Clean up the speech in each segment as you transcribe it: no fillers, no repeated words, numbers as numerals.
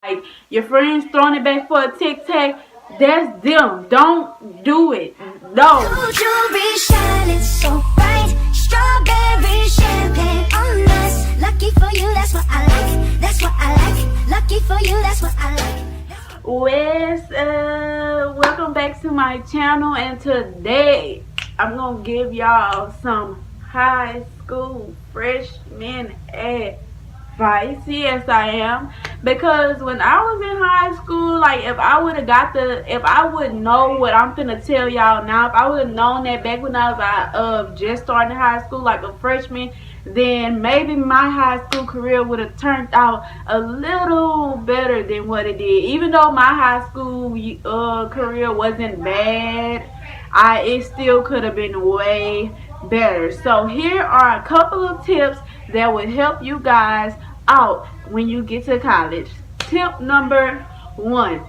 Like, your friends throwing it back for a tic-tac, that's them. Don't do it. No. Jewelry shining so bright, strawberry champagne on us. Lucky for you, that's what I like. That's what I like. Lucky for you, that's what I like. Welcome back to my channel, and today I'm gonna give y'all some high school freshman advice. Yes, I am, because when I was in high school, like, if I would know what I'm finna tell y'all now, if I would have known that back when I was just starting high school, like a freshman, then maybe my high school career would have turned out a little better than what it did. Even though my high school career wasn't bad, it still could have been way better. So here are a couple of tips that would help you guys out when you get to college. Tip number 1.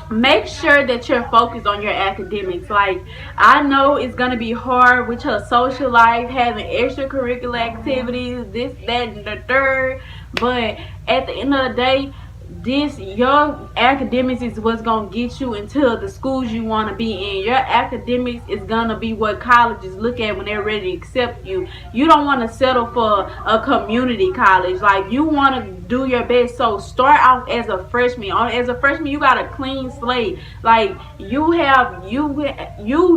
Make sure that you're focused on your academics. Like, I know it's going to be hard with your social life, having extracurricular activities, this, that, and the third. But at the end of the day, your academics is what's going to get you into the schools you want to be in. Your academics is going to be what colleges look at when they're ready to accept you. You don't want to settle for a community college. Like, you want to do your best. So start out as a freshman. As a freshman, you got a clean slate. Like, you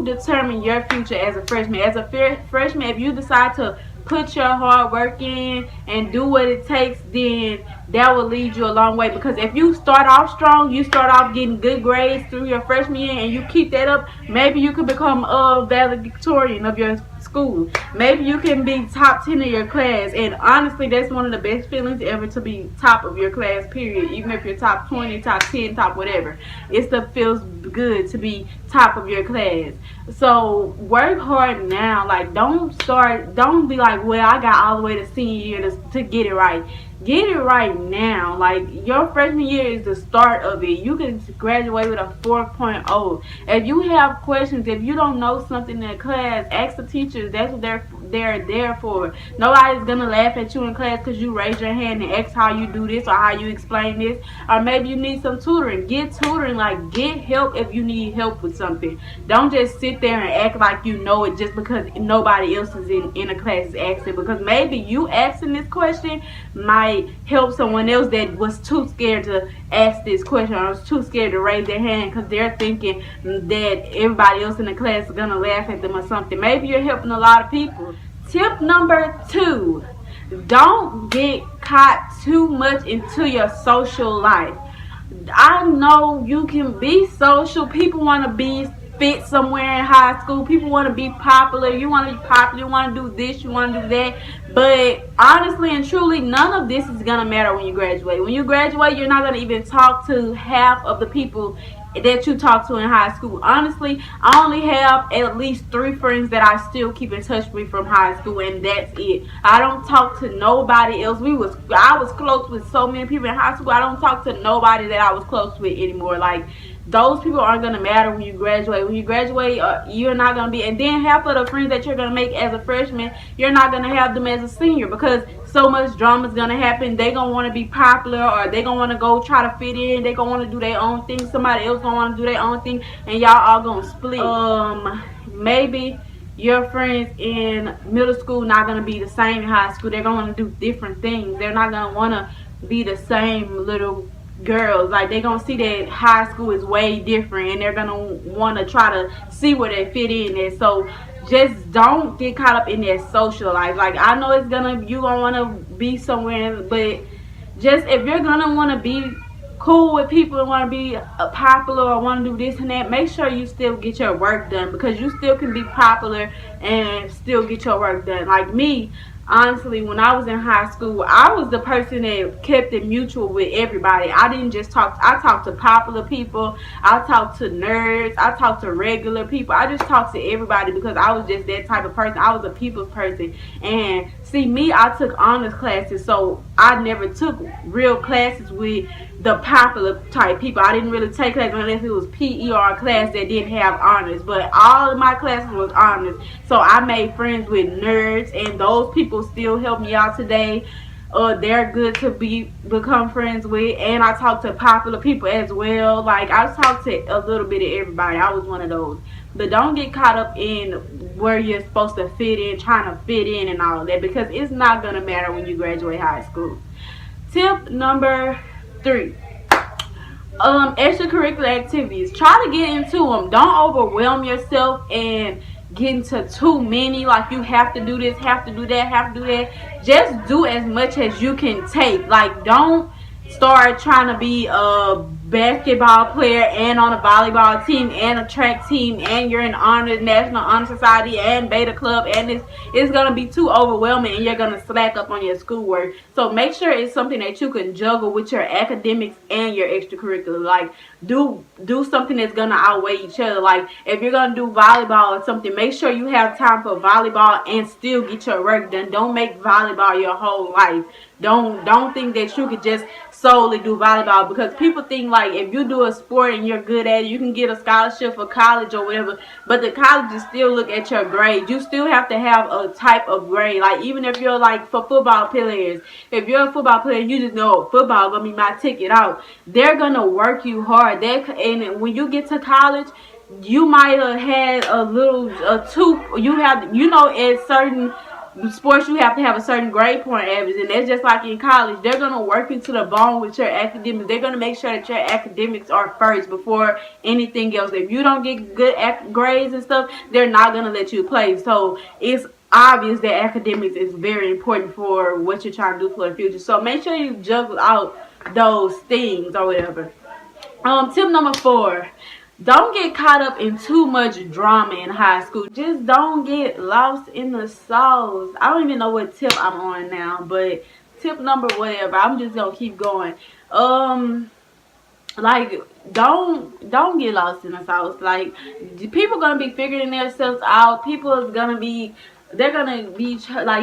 determine your future as a freshman. As a freshman, if you decide to put your hard work in and do what it takes, then that will lead you a long way. Because if you start off strong, you start off getting good grades through your freshman year, and you keep that up, maybe you could become a valedictorian of your school. Maybe you can be top 10 of your class. And honestly, that's one of the best feelings ever, to be top of your class, period. Even if you're top 20, top 10, top whatever, it still feels good to be top of your class. So work hard now. Like, don't be like, well, I got all the way to senior year to get it right. Get it right now. Like, your freshman year is the start of it. You can graduate with a 4.0. If you have questions, if you don't know something in class, ask the teachers. That's what they're there for. Nobody's gonna laugh at you in class because you raise your hand and ask how you do this or how you explain this. Or maybe you need some tutoring. Get tutoring. Like, get help if you need help with something. Don't just sit there and act like you know it just because nobody else is in a class is asking. Because maybe you asking this question might help someone else that was too scared to ask this question, or was too scared to raise their hand because they're thinking that everybody else in the class is gonna laugh at them or something. Maybe you're helping a lot of people. Tip number 2, don't get caught too much into your social life. I know you can be social. People want to be fit somewhere in high school. People want to be popular. You want to be popular. You want to do this. You want to do that. But honestly and truly, none of this is going to matter when you graduate. When you graduate, you're not going to even talk to half of the people that you talk to in high school. Honestly, I only have at least 3 friends that I still keep in touch with from high school, and that's it. I don't talk to nobody else. I was close with so many people in high school. I don't talk to nobody that I was close with anymore. Like, those people aren't going to matter when you graduate. When you graduate, you're not going to be. And then half of the friends that you're going to make as a freshman, you're not going to have them as a senior, because so much drama is going to happen. They're going to want to be popular, or they're going to want to go try to fit in. They're going to want to do their own thing. Somebody else going to want to do their own thing, and y'all all going to split. Maybe your friends in middle school not going to be the same in high school. They're going to want to do different things. They're not going to want to be the same little girls. Like, they're gonna see that high school is way different, and they're gonna want to try to see where they fit in there. So just don't get caught up in that social life. Like, I know you gonna want to be somewhere, but just, if you're gonna want to be cool with people and want to be popular or want to do this and that, make sure you still get your work done, because you still can be popular and still get your work done. Like me, honestly, when I was in high school, I was the person that kept it mutual with everybody. I didn't just I talked to popular people, I talked to nerds, I talked to regular people. I just talked to everybody because I was just that type of person. I was a people's person. And see, me, I took honors classes, so I never took real classes with the popular type people. I didn't really take classes unless it was PE or a class that didn't have honors, but all of my classes was honors. So I made friends with nerds, and those people still help me out today. they're good to become friends with. And I talk to popular people as well. Like, I talk to a little bit of everybody. I was one of those. But don't get caught up in where you're supposed to fit in, trying to fit in and all of that, because it's not going to matter when you graduate high school. Tip number 3. Extracurricular activities. Try to get into them. Don't overwhelm yourself and get into too many. Like, you have to do this, have to do that, have to do that. Just do as much as you can take. Like, don't start trying to be a basketball player and on a volleyball team and a track team, and you're in honor national honor society and beta club, and it's gonna be too overwhelming and you're gonna slack up on your schoolwork. So make sure it's something that you can juggle with your academics and your extracurricular. Like, do something that's gonna outweigh each other. Like, if you're gonna do volleyball or something, make sure you have time for volleyball and still get your work done. Don't make volleyball your whole life. Don't think that you could just solely do volleyball, because people think like if you do a sport and you're good at it, you can get a scholarship for college or whatever. But the colleges still look at your grade. You still have to have a type of grade. Like, even if you're like, for football players, if you're a football player, you just know football gonna be my ticket out. They're gonna work you hard. And when you get to college, you might have had a little you have, at certain sports you have to have a certain grade point average, and that's just like in college. They're going to work into the bone with your academics. They're going to make sure that your academics are first before anything else. If you don't get good grades and stuff, they're not going to let you play. So it's obvious that academics is very important for what you're trying to do for the future. So make sure you juggle out those things or whatever. Tip number 4. Don't get caught up in too much drama in high school. Just don't get lost in the sauce. I don't even know what tip I'm on now, but tip number whatever. I'm just gonna keep going. Like, don't get lost in the sauce. Like, people gonna be figuring themselves out. People is gonna be, they're gonna be like,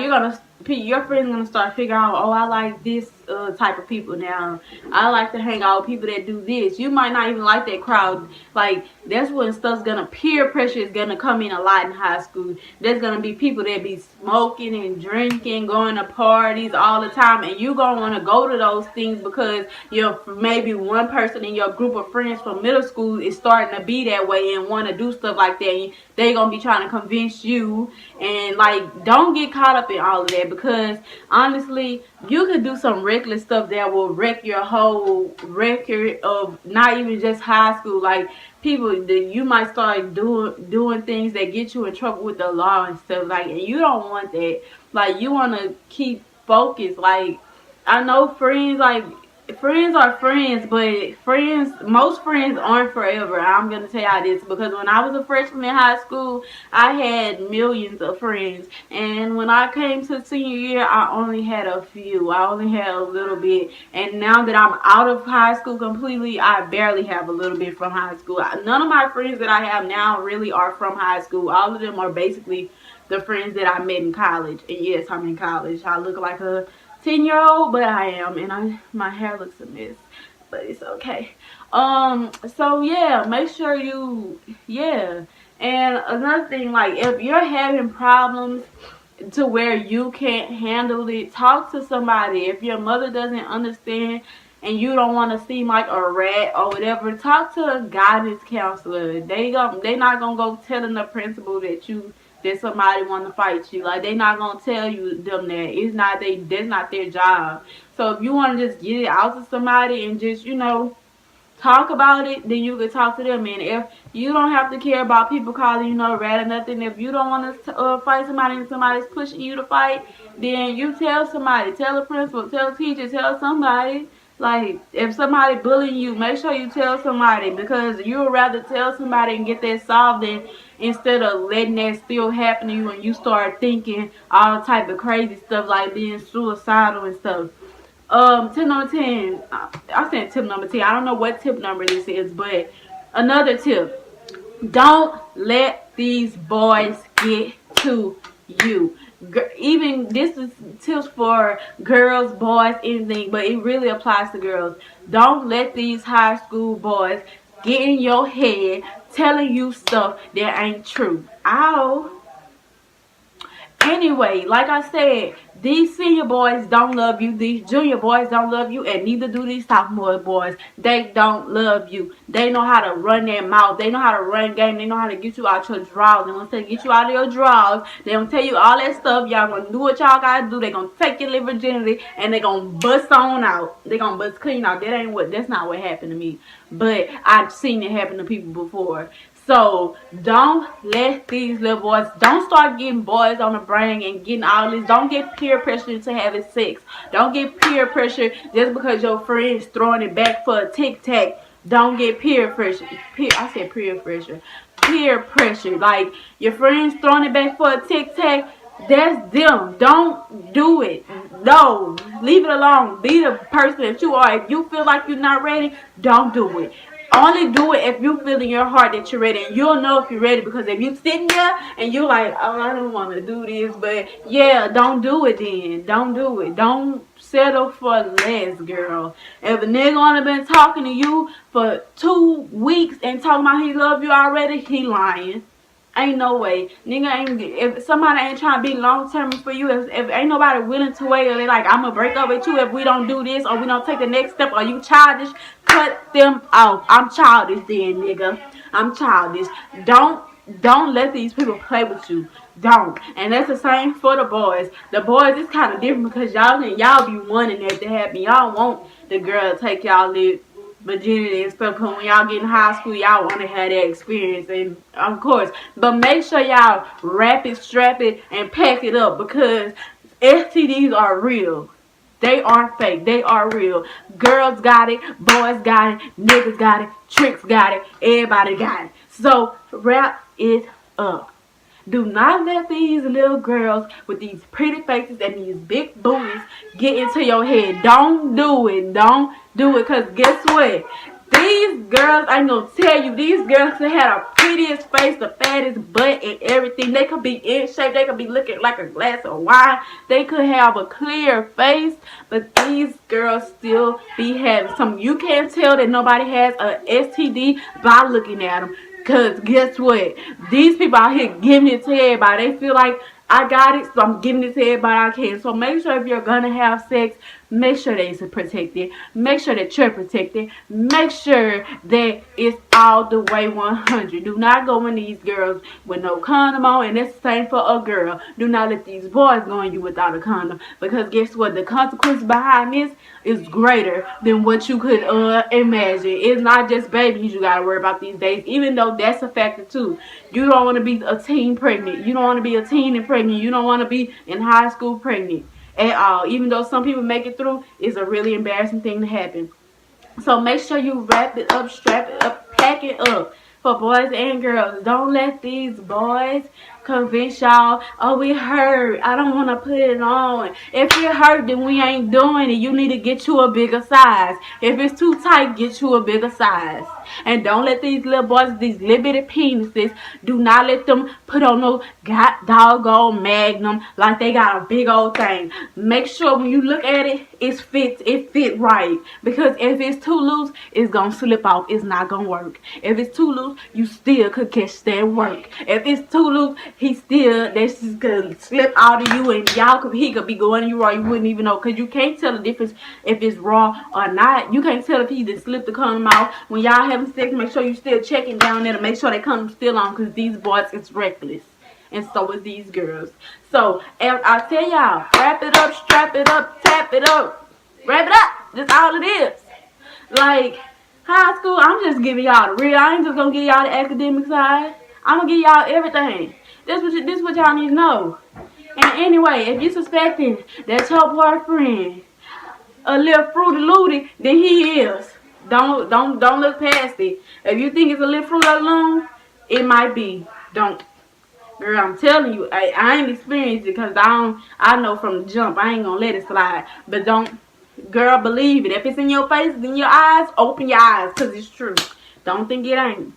your friends gonna start figuring out, oh, I like this type of people now. I like to hang out with people that do this. You might not even like that crowd. Like, that's when stuff's gonna, peer pressure is gonna come in a lot in high school. There's gonna be people that be smoking and drinking, going to parties all the time, and you gonna want to go to those things because you're maybe one person in your group of friends from middle school is starting to be that way and want to do stuff like that. And they gonna be trying to convince you, and like, don't get caught up in all of that, because honestly, you could do some reckless stuff that will wreck your whole record of not even just high school. Like, people that you might start doing things that get you in trouble with the law and stuff, like, and you don't want that. Like, you want to keep focused. Like, I know friends, like, friends are friends, but most friends aren't forever. I'm gonna tell y'all this, because when I was a freshman in high school, I had millions of friends, and when I came to senior year, I only had a few. I only had a little bit, and now that I'm out of high school completely, I barely have a little bit from high school. None of my friends that I have now really are from high school. All of them are basically the friends that I met in college. And yes, I'm in college. I look like a 10-year-old, but I am, and my hair looks a mess, but it's okay. So yeah, make sure and another thing, like, if you're having problems to where you can't handle it, talk to somebody. If your mother doesn't understand and you don't want to seem like a rat or whatever, talk to a guidance counselor. They not gonna go telling the principal that somebody want to fight you. Like, they not gonna tell them that. That's not their job. So if you want to just get it out to somebody and just, talk about it, then you could talk to them. And if you don't have to care about people calling you no rat or nothing, if you don't want to fight somebody and somebody's pushing you to fight, then you tell somebody. Tell the principal, tell the teacher, tell somebody. Like, if somebody bullying you, make sure you tell somebody, because you would rather tell somebody and get that solved instead of letting that still happen to you and you start thinking all type of crazy stuff like being suicidal and stuff. Tip number 10. I said tip number 10. I don't know what tip number this is, but another tip. Don't let these boys get to you. Even this is tips for girls, boys, anything, but it really applies to girls. Don't let these high school boys get in your head telling you stuff that ain't true. Anyway, like I said, these senior boys don't love you. These junior boys don't love you, and neither do these sophomore boys. They don't love you. They know how to run their mouth. They know how to run game. They know how to get you out your drawers. And once they get you out of your drawers, they gonna tell you all that stuff. Y'all gonna do what y'all gotta do. They gonna take your virginity and they gonna bust on out. They gonna bust clean out. That's not what happened to me. But I've seen it happen to people before. So don't let these little boys, don't start getting boys on the brain and getting all this. Don't get peer pressure to having sex. Don't get peer pressure just because your friend's throwing it back for a tic tac. Don't get peer pressure. I said peer pressure. Peer pressure. Like your friend's throwing it back for a tic tac. That's them. Don't do it. No. Leave it alone. Be the person that you are. If you feel like you're not ready, don't do it. Only do it if you feel in your heart that you're ready. And you'll know if you're ready. Because if you sitting there and you're like, oh, I don't want to do this. But yeah, don't do it then. Don't do it. Don't settle for less, girl. If a nigga only been talking to you for 2 weeks and talking about he love you already, he lying. Ain't no way. Nigga ain't, if somebody ain't trying to be long term for you, if ain't nobody willing to wait, or they like, I'm gonna break up with you if we don't do this, or we don't take the next step, or you childish, cut them off. I'm childish then, nigga. I'm childish. Don't let these people play with you. Don't. And that's the same for the boys. The boys, it's kind of different because y'all be wanting that to happen. Y'all want the girl to take y'all virginity and stuff, because when y'all get in high school, y'all want to have that experience, and of course, but make sure y'all wrap it, strap it, and pack it up, because STDs are real. They aren't fake. They are real. Girls got it, boys got it, niggas got it, tricks got it, everybody got it. So wrap it up. Do not let these little girls with these pretty faces and these big booties get into your head. Don't do it. Don't do it. Because guess what? These girls, I'm going to tell you, these girls that have the prettiest face, the fattest butt, and everything. They could be in shape. They could be looking like a glass of wine. They could have a clear face. But these girls still be having some. You can't tell that nobody has a STD by looking at them. Because guess what? These people out here giving it to everybody. They feel like, I got it, so I'm giving it to everybody I can. So make sure if you're going to have sex, make sure that it's protected. Make sure that you're protected. Make sure that it's all the way 100. Do not go in these girls with no condom on. And that's the same for a girl. Do not let these boys go in you without a condom. Because guess what? The consequence behind this is greater than what you could imagine. It's not just babies you got to worry about these days. Even though that's a factor too. You don't want to be a teen pregnant. You don't want to be a teen and pregnant. You don't want to be in high school pregnant at all. Even though some people make it through, it's a really embarrassing thing to happen. So make sure you wrap it up, strap it up, pack it up for boys and girls. Don't let these boys convince y'all, oh, it hurt, I don't want to put it on. If it hurt, then we ain't doing it. You need to get you a bigger size. If it's too tight, get you a bigger size. And don't let these little boys, these little bitty penises, do not let them put on no doggone magnum like they got a big old thing. Make sure when you look at it, it fit right. Because if it's too loose, it's gonna slip off. It's not gonna work. If it's too loose, you still could catch that work. If it's too loose, that's just gonna slip out of you, and he could be going you raw. You wouldn't even know, because you can't tell the difference if it's raw or not. You can't tell if he just slipped the condom out. When y'all having sex, make sure you still checking down there to make sure they condom still on, because these boys is reckless. And so is these girls. So, if I tell y'all, wrap it up, strap it up, tap it up. Wrap it up. That's all it is. Like, high school, I'm just giving y'all the real. I ain't just going to give y'all the academic side. I'm going to give y'all everything. This what y'all need to know. And anyway, if you suspecting that your boyfriend a little fruity looty, then he is. Don't look past it. If you think it's a little fruit alone, it might be. Don't. Girl, I'm telling you, I ain't experienced it, because I know from the jump. I ain't gonna let it slide. But don't, girl, believe it. If it's in your face, in your eyes, open your eyes, because it's true. Don't think it ain't.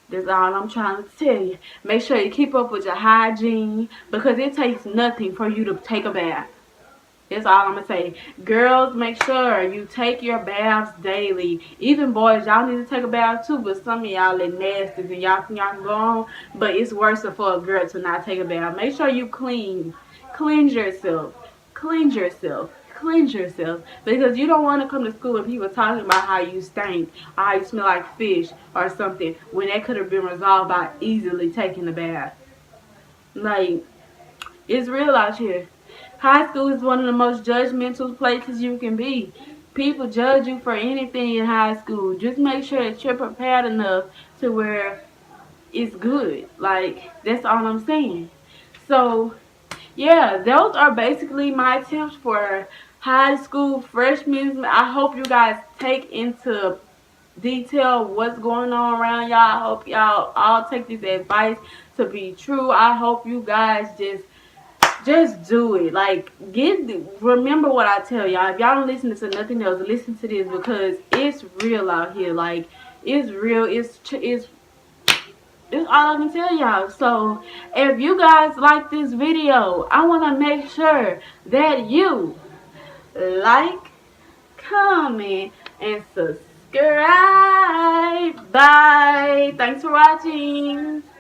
That's all I'm trying to tell you. Make sure you keep up with your hygiene, because it takes nothing for you to take a bath. That's all I'm gonna say. Girls, make sure you take your baths daily. Even boys, y'all need to take a bath too. But some of y'all are nasty and y'all think y'all can go on. But it's worse for a girl to not take a bath. Make sure you cleanse yourself, cleanse yourself. Cleanse yourself, because you don't want to come to school and people talking about how you stink or how you smell like fish or something when that could have been resolved by easily taking a bath. Like, it's real out here. High school is one of the most judgmental places you can be. People judge you for anything in high school. Just make sure that you're prepared enough to where it's good. Like, that's all I'm saying. So, yeah, those are basically my tips for high school freshmen. I hope you guys take into detail what's going on around y'all. I hope y'all all take this advice to be true. I hope you guys just do it. Like, remember what I tell y'all. If y'all don't listen to nothing else, listen to this, because it's real out here. Like, it's real. It's all I can tell y'all. So, if you guys like this video, I want to make sure that you like, comment, and subscribe. Bye. Thanks for watching.